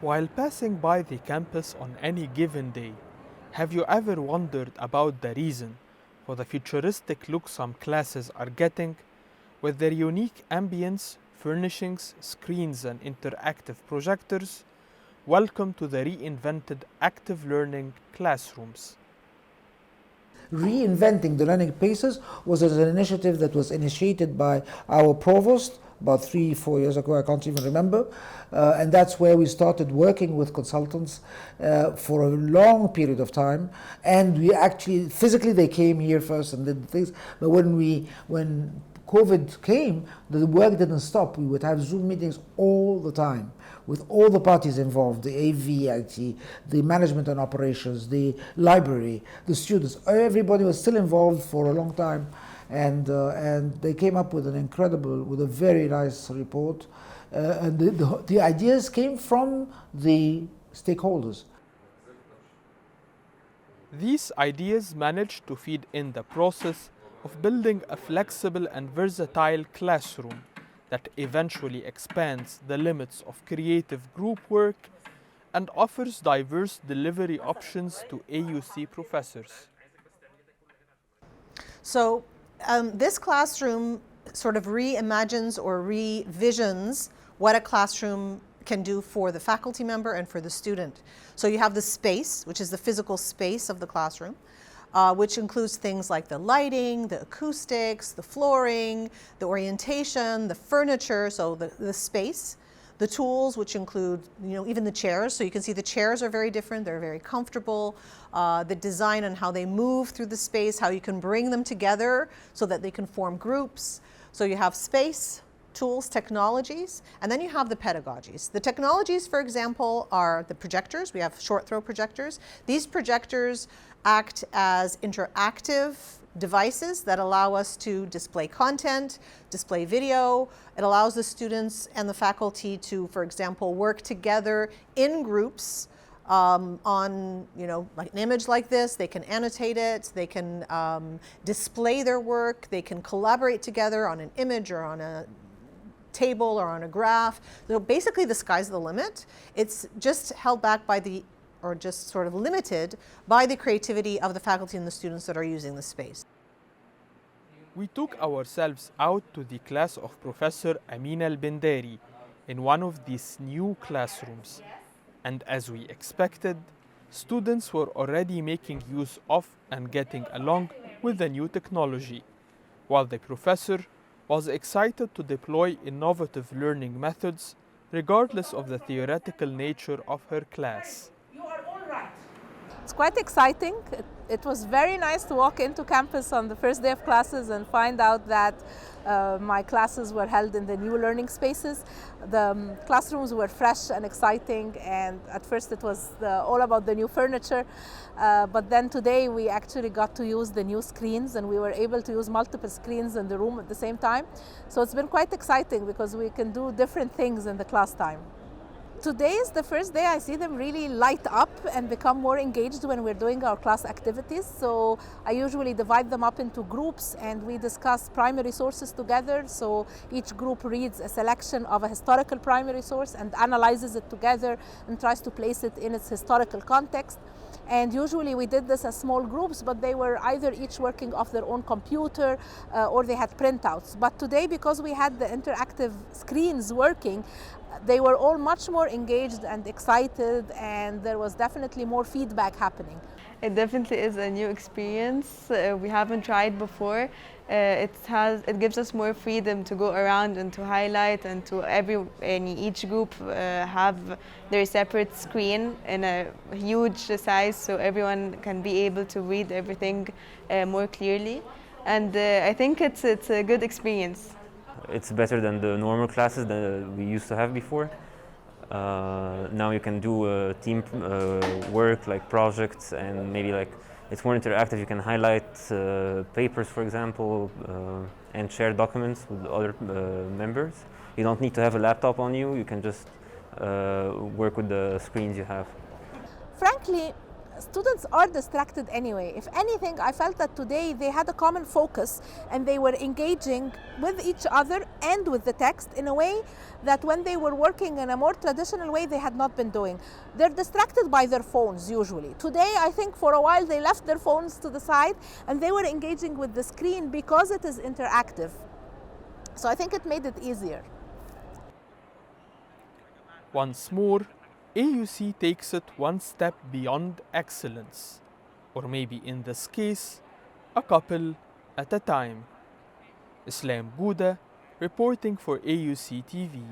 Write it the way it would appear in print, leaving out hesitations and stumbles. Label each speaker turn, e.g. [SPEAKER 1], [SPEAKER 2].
[SPEAKER 1] While passing by the campus on any given day, have you ever wondered about the reason for the futuristic look some classes are getting? With their unique ambience, furnishings, screens, and interactive projectors, welcome to the reinvented active learning classrooms.
[SPEAKER 2] Reinventing the learning spaces was an initiative that was initiated by our provost about 3-4 years ago, I can't even remember. And that's where we started working with consultants for a long period of time. And we actually, physically they came here first and did things, but when COVID came, the work didn't stop. We would have Zoom meetings all the time with all the parties involved, the AV, IT, the management and operations, the library, the students. Everybody was still involved for a long time. And they came up with with a very nice report. And the ideas came from the stakeholders.
[SPEAKER 1] These ideas managed to feed in the process of building a flexible and versatile classroom that eventually expands the limits of creative group work and offers diverse delivery options to AUC professors.
[SPEAKER 3] So this classroom sort of reimagines or revisions what a classroom can do for the faculty member and for the student. So you have the space, which is the physical space of the classroom, which includes things like the lighting, the acoustics, the flooring, the orientation, the furniture, so the space, the tools, which include, even the chairs. So you can see the chairs are very different, they're very comfortable. The design and how they move through the space, how you can bring them together so that they can form groups. So you have space, tools, technologies, and then you have the pedagogies. The technologies, for example, are the projectors. We have short throw projectors. These projectors act as interactive devices that allow us to display content, display video. It allows the students and the faculty to, for example, work together in groups on, like an image like this. They can annotate it, they can display their work, they can collaborate together on an image or on a table or on a graph. So basically the sky's the limit. It's just held back by or just sort of limited by the creativity of the faculty and the students that are using the space.
[SPEAKER 1] We took ourselves out to the class of Professor Amin al-Bindari in one of these new classrooms. And as we expected, students were already making use of and getting along with the new technology, while the professor was excited to deploy innovative learning methods regardless of the theoretical nature of her class.
[SPEAKER 4] It's quite exciting. It was very nice to walk into campus on the first day of classes and find out that my classes were held in the new learning spaces. The classrooms were fresh and exciting, and at first it was all about the new furniture. But then today we actually got to use the new screens, and we were able to use multiple screens in the room at the same time. So it's been quite exciting because we can do different things in the class time. Today is the first day I see them really light up and become more engaged when we're doing our class activities. So I usually divide them up into groups and we discuss primary sources together. So each group reads a selection of a historical primary source and analyzes it together and tries to place it in its historical context. And usually we did this as small groups, but they were either each working off their own computer or they had printouts. But today, because we had the interactive screens working, they were all much more engaged and excited, and there was definitely more feedback happening.
[SPEAKER 5] It definitely is a new experience we haven't tried before. It gives us more freedom to go around and to highlight, and to each group have their separate screen in a huge size, so everyone can be able to read everything more clearly. And I think it's a good experience.
[SPEAKER 6] It's better than the normal classes that we used to have before. Now you can do team work like projects, and maybe it's more interactive. You can highlight papers, for example, and share documents with other members. You don't need to have a laptop on you. You can just work with the screens you have.
[SPEAKER 4] Frankly, students are distracted anyway. If anything, I felt that today they had a common focus and they were engaging with each other and with the text in a way that when they were working in a more traditional way, they had not been doing. They're distracted by their phones usually. Today, I think for a while they left their phones to the side and they were engaging with the screen because it is interactive. So I think it made it easier.
[SPEAKER 1] Once more, AUC takes it one step beyond excellence, or maybe in this case, a couple at a time. Eslam Gouda, reporting for AUCTV.